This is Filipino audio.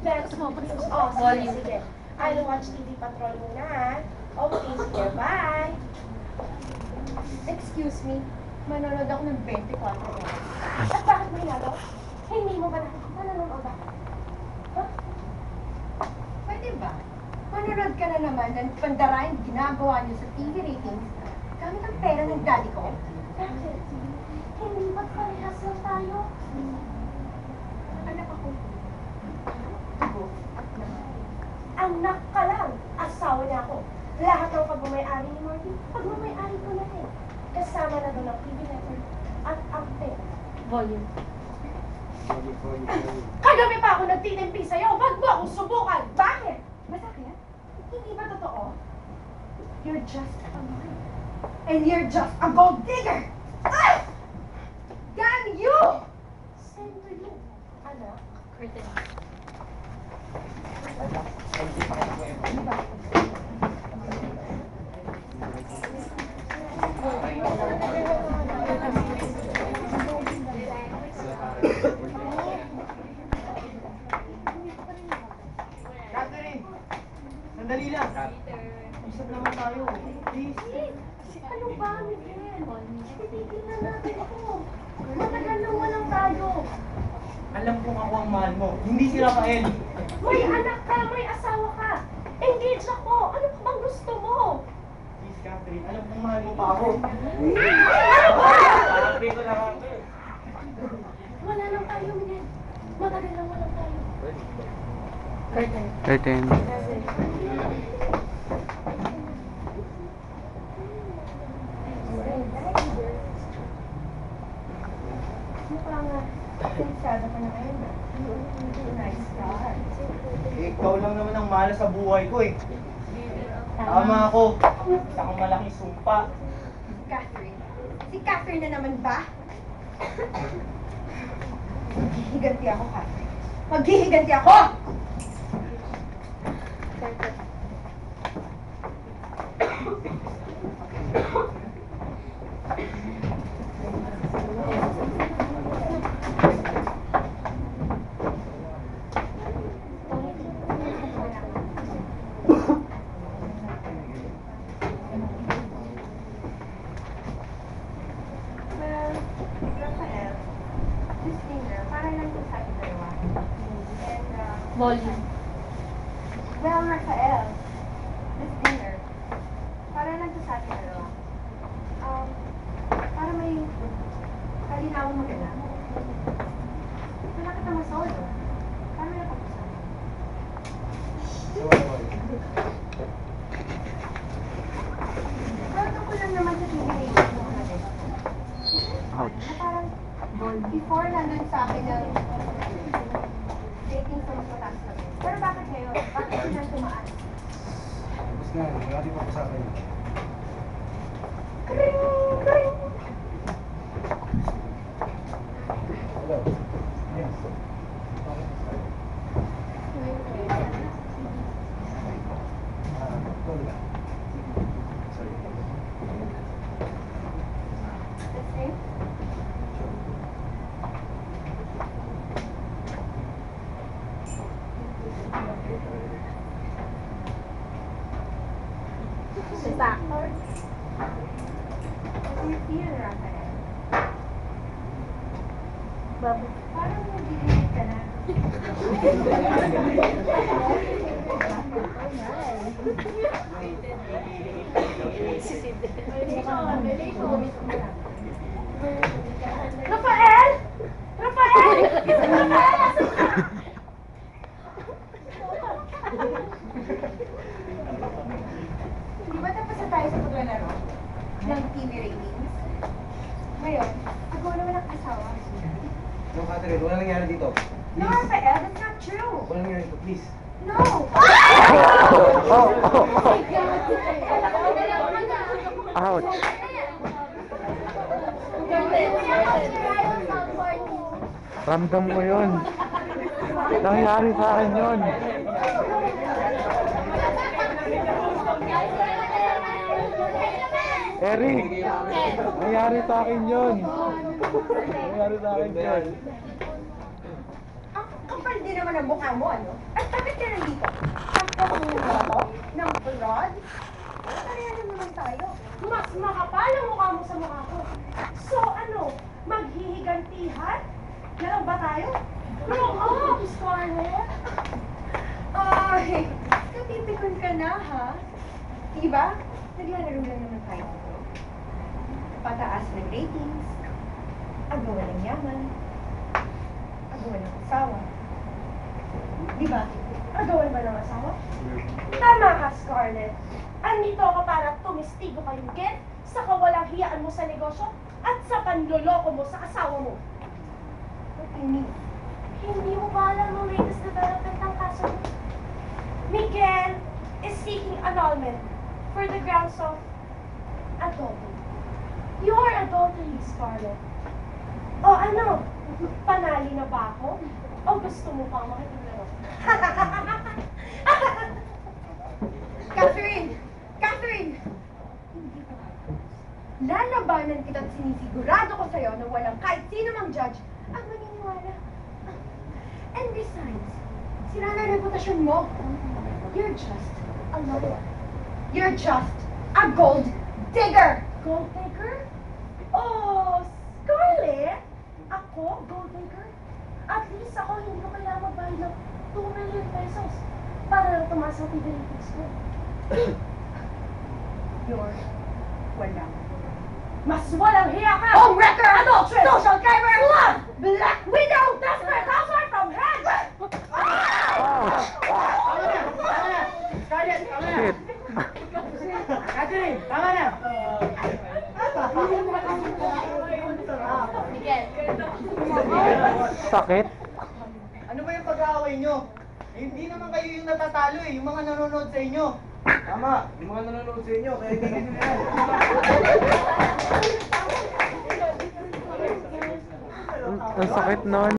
That's oh, sige. I'll watch TV Patrol muna, ha? Okay, sige, bye! Excuse me, manonood ako ng 24 oras. At bakit may nagaw? Hindi mo ba nakikita nanonood ako? Huh? Pwede ba? Manonood ka na naman ng pandaraing ginagawa niyo sa TV ratings gamit ang pera ng daddy ko? Bakit? Hindi ba't parehas lang tayo? Anak ako. Anak ka lang! Asawa niya ako. Lahat ng pagmamayari ni Martin, pagmamayari ko na rin. Kasama na doon ang TV network at ang pera. Volume. Kagabi pa ako nagtitimpi sa'yo. Wag mo akong subukan. Bakit? Masakit? Hindi ba totoo? You're just a man. And you're just a gold digger! Ah! Damn you! Send to you, anak. Curtain. Catherine! Sandali lang! Isip naman tayo. Please. Ano ba, Miguel? Titigil na natin ako. Matagal na walang tayo. Alam kong ako ang mahal mo. Hindi si Rafael. May anak ka, may asawa ka. Engage ako. Ano pa bang gusto mo? Please, Catherine. Alam kong mahal mo pa ako. Ano ba? Sabi ko lang ako. Wala lang tayo, Miguel. Matagal na walang tayo. Curtain. Curtain. Mukhang pensado ka na ngayon. Nice car. Ikaw lang naman ang mahal sa buhay ko eh. Tama ako. Isa kang malaking sumpa. Catherine. Si Catherine na naman ba? Maghihiganti ako, Catherine. Maghihiganti ako! Well, Rafael, this dinner, para lang ito sa ating dalawa. And, Volume. well, Rafael, this dinner, para lang ito sa ating dalawa. Para may kalinawang maganda. Wala kita masolo. Para may napag-usapan. Well, tungkol lang naman sa TV ratings mo natin. Ouch. Na parang, before nandun sa akin ng dating sa mas mataas kami. Pero bakit ngayon? Bakit sila tumaan? Tapos nga, wala din pa sa akin. Kring! Kring! Hello. Yes. Sorry. That's it? The factor. How do you feel, Rafael? Babu. Parang nag-iinit ka na. Rafael! Rafael! Rafael! Di ba tapos na tayo sa paglalaro ng TV ratings? Ngayon, ako naman ang asawa. No, Catherine, wala nangyari dito. No, Rafael, that's not true. Wala nangyari dito, please. No! Ouch. Ramdam ko yun. Nangyari sa akin yun. Eric, nangyari sa akin yun. Nangyari sa akin yun. Ang Kapal din naman ang mukha mo, ano? At bakit ka nandito? Pagkakuha ako ng fraud? Pareha lang naman tayo. Mas makapal ang mukha mo sa mukha ko. So ano, maghihigantihan? Yan ba tayo? Grow up, Scarlett! Ay, katipikon ka na, ha? Diba? Naglalaro lang naman tayo dito. Pataas ng ratings, agawan ng yaman, agawan ng asawa. Diba? Agawan ba ng asawa? Tama ka, Scarlett. Andito ka para tumistigo kayong Ken sa kawalang hiyaan mo sa negosyo at sa panloloko mo sa asawa mo. Hindi mo ba alam ang latest development ng kaso mo? Miguel is seeking annulment for the grounds of adultery. Your adultery, Scarlett. O ano, panali na ba ako? O gusto mo pang makipaglaro? Catherine! Catherine! Hindi ko lalabanan kita at sinisigurado ko sa'yo na walang kahit sino mang judge ang maniniwala. And besides, sira na reputasyon mo. You're just a liar. You're just a gold digger! Gold digger? Oh, Scarlett! Ako, gold digger? At least ako hindi ko kailangan magbayad ng 2 million pesos para lang tumaas ang TV ratings ko. You're walang. Mas walang hiya ka! Home wrecker! Adulteress! Social climber! Slut! Black widow! Desperate housewife from hell! Scarlett, tama na! Shit. Catherine, tama na! Miguel. Sakit. Ano ba yung pag-aaway nyo? Hindi naman kayo yung natatalo eh, yung mga nanonood sa inyo. Tama, yung mga nanonood sa inyo, kaya tigil nyo yan. Ang sakit nun.